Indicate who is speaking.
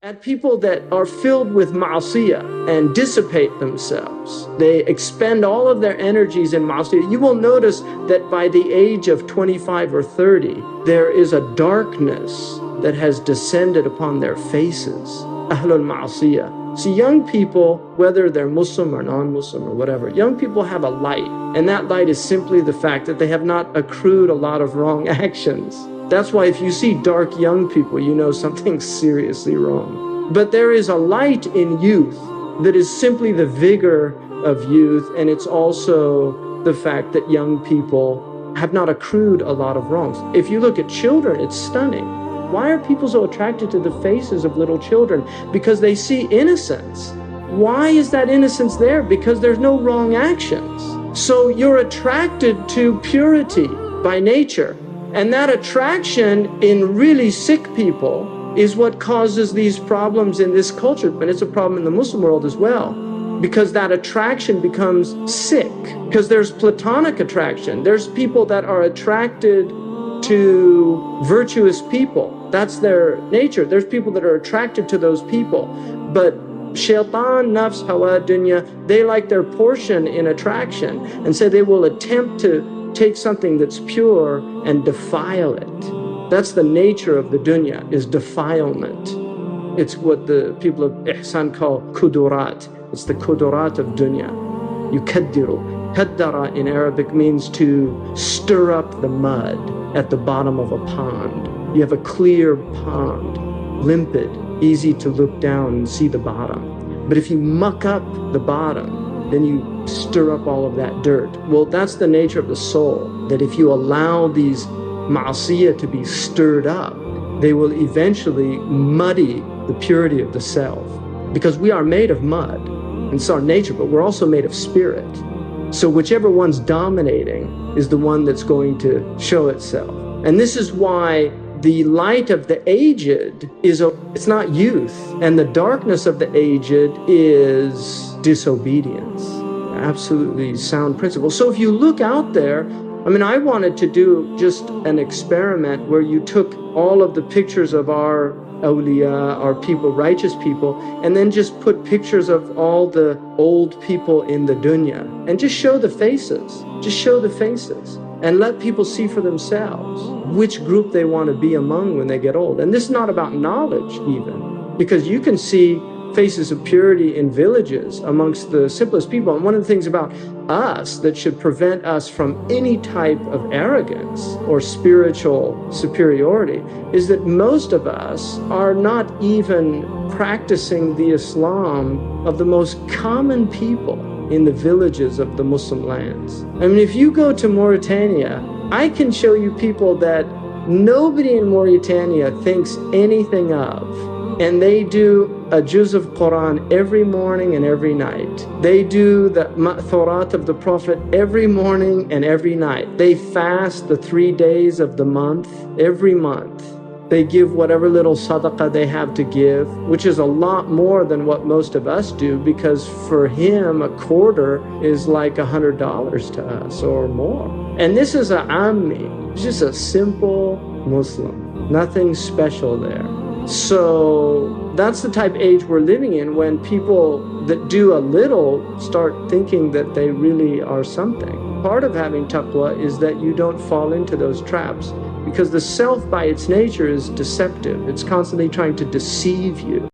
Speaker 1: at people that are filled with ma'asiyah and dissipate themselves. They expend all of their energies in ma'asiyah. You will notice that by the age of 25 or 30, there is a darkness that has descended upon their faces. Ahlul ma'asiyah. See, young people, whether they're Muslim or non-Muslim or whatever, young people have a light. And that light is simply the fact that they have not accrued a lot of wrong actions. That's why if you see dark young people, you know something's seriously wrong. But there is a light in youth that is simply the vigor of youth, and it's also the fact that young people have not accrued a lot of wrongs. If you look at children, it's stunning. Why are people so attracted to the faces of little children? Because they see innocence. Why is that innocence there? Because there's no wrong actions. So you're attracted to purity by nature. And that attraction in really sick people is what causes these problems in this culture. And it's a problem in the Muslim world as well, because that attraction becomes sick. Because there's platonic attraction. There's people that are attracted to virtuous people. That's their nature. There's people that are attracted to those people. But shaitan, nafs, hawa, dunya, they like their portion in attraction. And so they will attempt to take something that's pure and defile it. That's the nature of the dunya, is defilement. It's what the people of ihsan call kudurat. It's the kudurat of dunya. Yukaddiru. Kaddara in Arabic means to stir up the mud at the bottom of a pond. You have a clear pond, limpid, easy to look down and see the bottom. But if you muck up the bottom, then you stir up all of that dirt. Well, that's the nature of the soul, that if you allow these ma'asiyah to be stirred up, they will eventually muddy the purity of the self. Because we are made of mud, and it's our nature, but we're also made of spirit. So whichever one's dominating is the one that's going to show itself. And this is why the light of the aged it's not youth, and the darkness of the aged is disobedience. Absolutely sound principle. So if you look out there, I wanted to do just an experiment where you took all of the pictures of our awliya, our people, righteous people, and then just put pictures of all the old people in the dunya, and just show the faces. Just show the faces. And let people see for themselves which group they want to be among when they get old. And this is not about knowledge even, because you can see faces of purity in villages amongst the simplest people. And one of the things about us that should prevent us from any type of arrogance or spiritual superiority is that most of us are not even practicing the Islam of the most common people in the villages of the Muslim lands. If you go to Mauritania, I can show you people that nobody in Mauritania thinks anything of. And they do a juz of Quran every morning and every night. They do the ma'thurat of the Prophet every morning and every night. They fast the 3 days of the month, every month. They give whatever little sadaqah they have to give, which is a lot more than what most of us do, because for him a quarter is like $100 to us or more. And this is a ammi, just a simple Muslim, nothing special there. So that's the type of age we're living in, when people that do a little start thinking that they really are something. Part of having taqwa is that you don't fall into those traps, because the self by its nature is deceptive. It's constantly trying to deceive you.